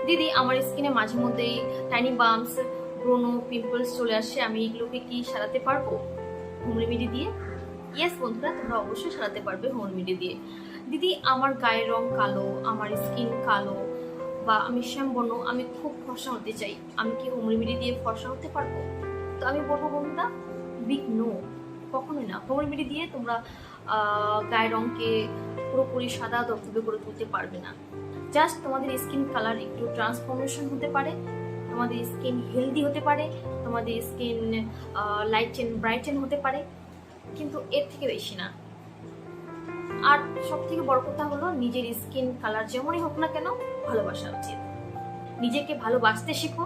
দিদি আমার স্কিনে মাঝে মধ্যেই টাইনি বাম্পস, ব্রোনো, পিম্পলস চলে আসে, আমি এগুলোকে কি সারাতে পারবো হোম রেমেডি দিয়ে? ইয়েস বন্ধুরা, তোমরা অবশ্যই সারাতে পারবে হোম রেমেডি দিয়ে। দিদি আমার গায়ের রং কালো, আমার স্কিন কালো, বা আমি শ্যামবর্ণ, আমি খুব ফর্সা হতে চাই, আমি কি হোম রেমেডি দিয়ে ফর্সা হতে পারবো? তো আমি বলবো বন্ধুরা, বিগ নো, কখনোই না। হোম রেমেডি দিয়ে তোমরা গায়ের রঙকে পুরোপুরি সাদা ধবধবে করে তুলতে পারবে না। জাস্ট তোমাদের স্কিন কালার একটু ট্রান্সফরমেশন হতে পারে, তোমাদের স্কিন হেলদি হতে পারে, তোমাদের স্কিন লাইটেন ব্রাইটেন হতে পারে, কিন্তু এর থেকে বেশি না। আর সব থেকে বড় কথা হলো, নিজের স্কিন কালার যেমনই হোক না কেন ভালোবাসা উচিত। নিজেকে ভালোবাসতে শিখো,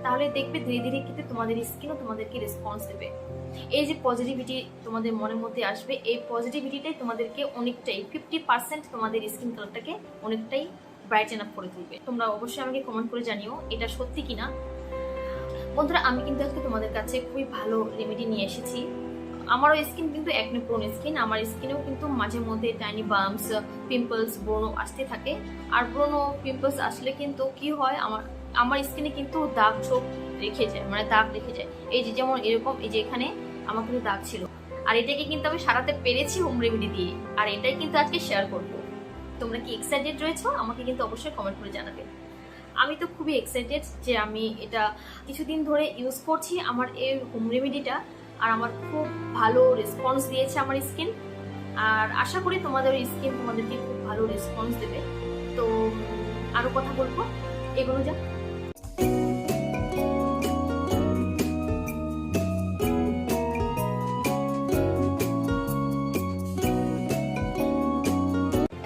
তাহলে দেখবে ধীরে ধীরে কিন্তু তোমাদের স্কিনও তোমাদেরকে রেসপন্স দেবে। এই যে পজিটিভিটি তোমাদের মনের মধ্যে আসবে, এই পজিটিভিটিটাই তোমাদেরকে অনেকটাই 50% তোমাদের স্কিন কালারটাকে অনেকটাই ব্রাইটেন আপ করে তুলবে। তোমরা অবশ্যই আমাকে কমেন্ট করে জানিও এটা সত্যি কিনা। বন্ধুরা, আমি কিন্তু আজকে তোমাদের কাছে খুবই ভালো রেমেডি নিয়ে এসেছি। আমারও স্কিন কিন্তু একনে প্রোন স্কিন, আমার স্কিনেও কিন্তু মাঝে মধ্যে টাইনি বাম্পস, পিম্পলস, ব্রোনো আসতে থাকে। আর ব্রোনো পিম্পলস আসলে কিন্তু কি হয়, আমার স্কিনে কিন্তু দাগ ছোপ রেখে যায়, মানে দাগ রেখে যায়। এই যে যেমন এরকম, এই যে এখানে আমার কিন্তু দাগ ছিল, আর এটাকে কিন্তু আমি সারাতে পেরেছি হোম রেমেডি দিয়ে, আর এটাই কিন্তু আজকে শেয়ার করবো। তোমরা কি এক্সাইটেড রয়েছো? আমাকে কিন্তু অবশ্যই কমেন্ট করে জানাবে। আমি তো খুবই এক্সাইটেড যে আমি এটা কিছুদিন ধরে ইউজ করছি, আমার এই হোম রেমেডিটা, আর আমার খুব ভালো রেসপন্স দিয়েছে আমার স্কিন। আর আশা করি তোমাদের স্কিন তোমাদেরকে খুব ভালো রেসপন্স দেবে। তো আরো কথা বলবো, এগুলো যা।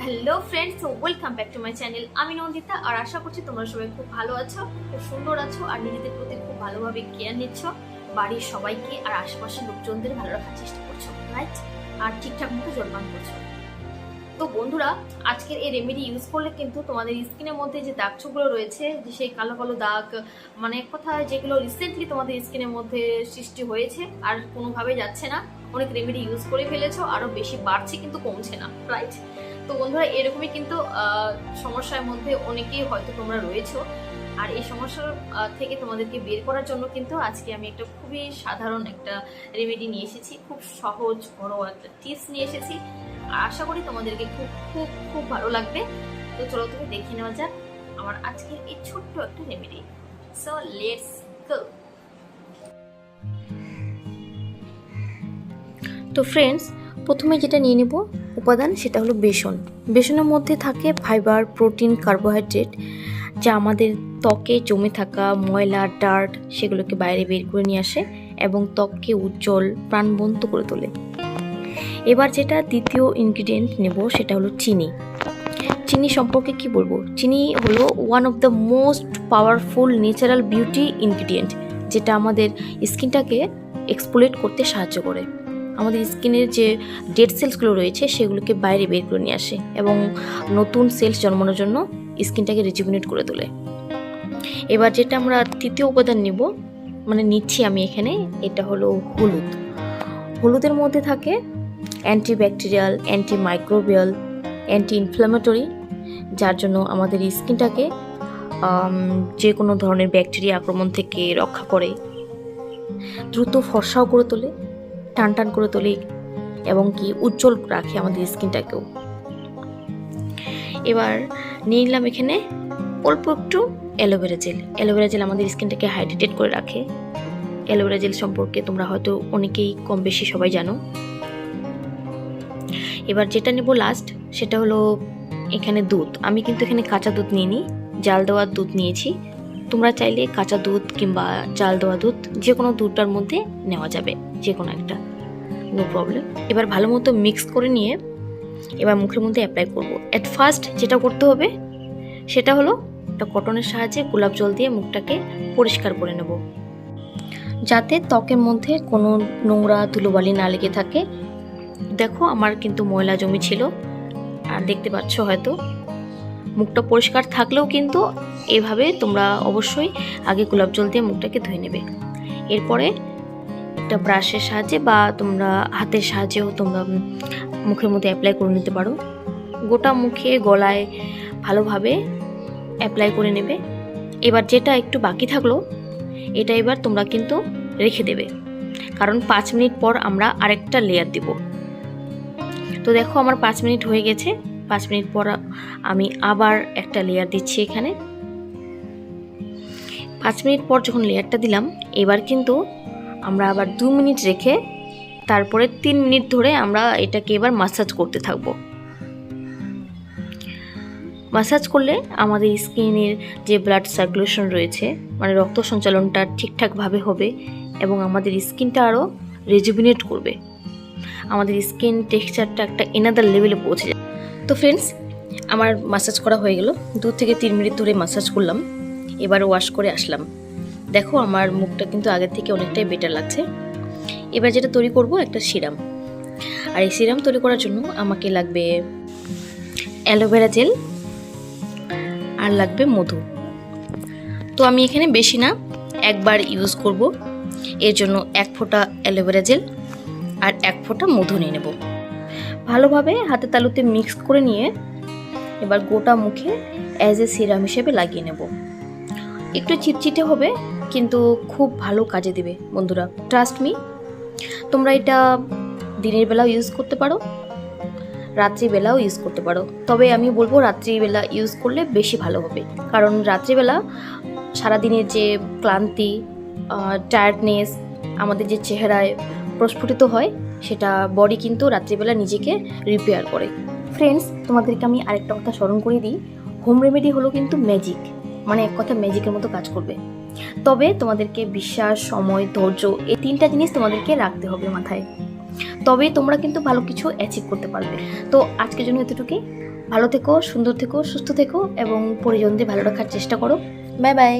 Hello friends, welcome back to my channel. আমি নন্দিতা, আর আশা করছি তোমরা সবাই খুব ভালো আছো, খুব সুন্দর আছো, আর নিজেদের প্রতি খুব ভালোভাবে কেয়ার নিচ্ছ, বাড়ির সবাইকে আর আশেপাশের লোকজনদের ভালো রাখার চেষ্টা করছো, রাইট? আর ঠিকঠাক মতো জলপান করছো। তো বন্ধুরা, আজকের এই রেমেডি ইউজ করলে কিন্তু তোমাদের স্কিনের মধ্যে যে দাগ ছোপগুলো রয়েছে, যে সেই কালো কালো দাগ, মানে এক কথায় যেগুলো রিসেন্টলি তোমাদের স্কিনের মধ্যে সৃষ্টি হয়েছে আর কোনোভাবে যাচ্ছে না, অনেক রেমেডি ইউজ করে ফেলেছো, আরো বেশি বাড়ছে কিন্তু কমছে না, রাইট? তো বন্ধুরা, এরকমই কিন্তু সমস্যার মধ্যে অনেকেই হয়তো তোমরা রয়েছো। আর এই সমস্যার থেকে তোমাদেরকে বের করার জন্য কিন্তু আজকে আমি একটা খুবই সাধারণ একটা রেমেডি নিয়ে এসেছি, খুব সহজ ঘরোয়া একটা টিপস নিয়ে এসেছি। আর আশা করি তোমাদেরকে খুব খুব খুব ভালো লাগবে। তো চলো তুমি দেখে নেওয়া যাক আমার আজকের এই ছোট্ট একটা রেমেডি। So let's go. তো ফ্রেন্ডস, প্রথমে যেটা নিয়ে নেব উপাদান, সেটা হলো বেসন। বেসনের মধ্যে থাকে ফাইবার, প্রোটিন, কার্বোহাইড্রেট, যা আমাদের ত্বকে জমে থাকা ময়লা, ডার্ট সেগুলোকে বাইরে বের করে নিয়ে আসে এবং ত্বককে উজ্জ্বল, প্রাণবন্ত করে তোলে। এবার যেটা দ্বিতীয় ইনগ্রিডিয়েন্ট নেব, সেটা হলো চিনি। চিনি সম্পর্কে কি বলবো? চিনি হলো one of the most powerful natural beauty ingredient, যেটা আমাদের স্কিনটাকে এক্সফোলিয়েট করতে সাহায্য করে। আমাদের স্কিনের যে ডেড সেলসগুলো রয়েছে সেগুলোকে বাইরে বের করে নিয়ে আসে এবং নতুন সেলস জন্মানোর জন্য স্কিনটাকে রিজুভিনেট করে তোলে। এবার যেটা আমরা তৃতীয় উপাদান নিব, মানে নিচ্ছি আমি এখানে, এটা হলো হলুদ। হলুদের মধ্যে থাকে অ্যান্টিব্যাকটেরিয়াল, অ্যান্টিমাইক্রোবিয়াল, অ্যান্টি ইনফ্ল্যামেটরি, যার জন্য আমাদের স্কিনটাকে যে কোনো ধরনের ব্যাকটেরিয়া আক্রমণ থেকে রক্ষা করে, দ্রুত ফর্সাও করে তোলে, টান টান করে তোলে এবং কি উজ্জ্বল রাখে আমাদের স্কিনটাকেও। এবার নিয়ে নিলাম এখানে অল্প একটু অ্যালোভেরা জেল। অ্যালোভেরা জেল আমাদের স্কিনটাকে হাইড্রেটেড করে রাখে। অ্যালোভেরা জেল সম্পর্কে তোমরা হয়তো অনেকেই কম বেশি সবাই জানো। এবার যেটা নেব লাস্ট, সেটা হলো এখানে দুধ। আমি কিন্তু এখানে কাঁচা দুধ নিইনি, জাল দেওয়া দুধ নিয়েছি। তোমরা চাইলে কাঁচা দুধ কিংবা জাল দেওয়া দুধ যে কোনো দুধটার মধ্যে নেওয়া যাবে, যে কোনো একটা, নো প্রবলেম। এবার ভালো মতো মিক্স করে নিয়ে এবার মুখের মধ্যে অ্যাপ্লাই করব। অ্যাট ফার্স্ট যেটা করতে হবে সেটা হলো একটা কটনের সাহায্যে গোলাপ জল দিয়ে মুখটাকে পরিষ্কার করে নেব, যাতে ত্বকের মধ্যে কোনো নোংরা ধুলোবালি না লেগে থাকে। দেখো আমার কিন্তু ময়লা জমি ছিল, আর দেখতে পাচ্ছ হয়তো। মুখটা পরিষ্কার থাকলেও কিন্তু এভাবে তোমরা অবশ্যই আগে গোলাপ জল দিয়ে মুখটাকে ধুয়ে নেবে। এরপরে একটা ব্রাশের সাহায্যে বা তোমরা হাতের সাহায্যেও তোমরা মুখের মধ্যে অ্যাপ্লাই করে নিতে পারো। গোটা মুখে, গলায় ভালোভাবে অ্যাপ্লাই করে নেবে এবার যেটা একটু বাকি থাকলো এটা এবার তোমরা কিন্তু রেখে দেবে, কারণ 5 মিনিট পর আমরা আরেকটা লেয়ার দেব। তো দেখো আমার 5 মিনিট হয়ে গেছে। 5 মিনিট পর আমি আবার একটা লেয়ার দিচ্ছি এখানে। 5 মিনিট পর যখন লেয়ারটা দিলাম, এবার কিন্তু আমরা আবার 2 মিনিট রেখে তারপরে 3 মিনিট ধরে আমরা এটাকে এবার মাসাজ করতে থাকবো। মাসাজ করলে আমাদের স্কিনের যে ব্লাড সার্কুলেশন রয়েছে, মানে রক্ত সঞ্চালনটা ঠিকঠাকভাবে হবে এবং আমাদের স্কিনটা আরও রেজুভিনেট করবে, আমাদের স্কিন টেক্সচারটা একটা এনাদার লেভেলে পৌঁছে যায়। তো ফ্রেন্ডস, আমার মাসাজ করা হয়ে গেল। 2 থেকে 3 মিনিট ধরে মাসাজ করলাম, এবার ওয়াশ করে আসলাম। দেখো আমার মুখটা কিন্তু আগের থেকে অনেকটাই বেটার লাগছে। এবার যেটা তৈরি করব একটা সিরাম, আর এই সিরাম তৈরি করার জন্য আমাকে লাগবে অ্যালোভেরা জেল আর লাগবে মধু। তো আমি এখানে বেশি না, একবার ইউজ করব, এর জন্য 1 ফোঁটা অ্যালোভেরা জেল আর 1 ফোঁটা মধু নিয়ে নেব। ভালোভাবে হাতে তালুতে মিক্স করে নিয়ে এবার গোটা মুখে অ্যাজ এ সিরাম হিসেবে লাগিয়ে নেব। একটু চিটচিটে হবে কিন্তু খুব ভালো কাজে দেবে বন্ধুরা, ট্রাস্ট মি। তোমরা এটা দিনের বেলাও ইউজ করতে পারো, রাত্রিবেলাও ইউজ করতে পারো, তবে আমি বলবো রাত্রিবেলা ইউজ করলে বেশি ভালো হবে, কারণ রাত্রিবেলা সারাদিনের যে ক্লান্তি, টায়ার্ডনেস আমাদের যে চেহারায় প্রস্ফুটিত হয়, সেটা বডি কিন্তু রাত্রিবেলা নিজেকে রিপেয়ার করে। ফ্রেন্ডস, তোমাদেরকে আমি আরেকটা কথা স্মরণ করে দিই, হোম রেমেডি হলো কিন্তু ম্যাজিক, মানে এক কথা ম্যাজিকের মতো কাজ করবে। তবে তোমাদেরকে বিশ্বাস, সময়, ধৈর্য, এই 3টা জিনিস তোমাদেরকে রাখতে হবে মাথায়, তবেই তোমরা কিন্তু ভালো কিছু অ্যাচিভ করতে পারবে। তো আজকের জন্য এতটুকুই। ভালো থেকো, সুন্দর থেকো, সুস্থ থেকো এবং পরিজনদের ভালো রাখার চেষ্টা করো। Bye bye.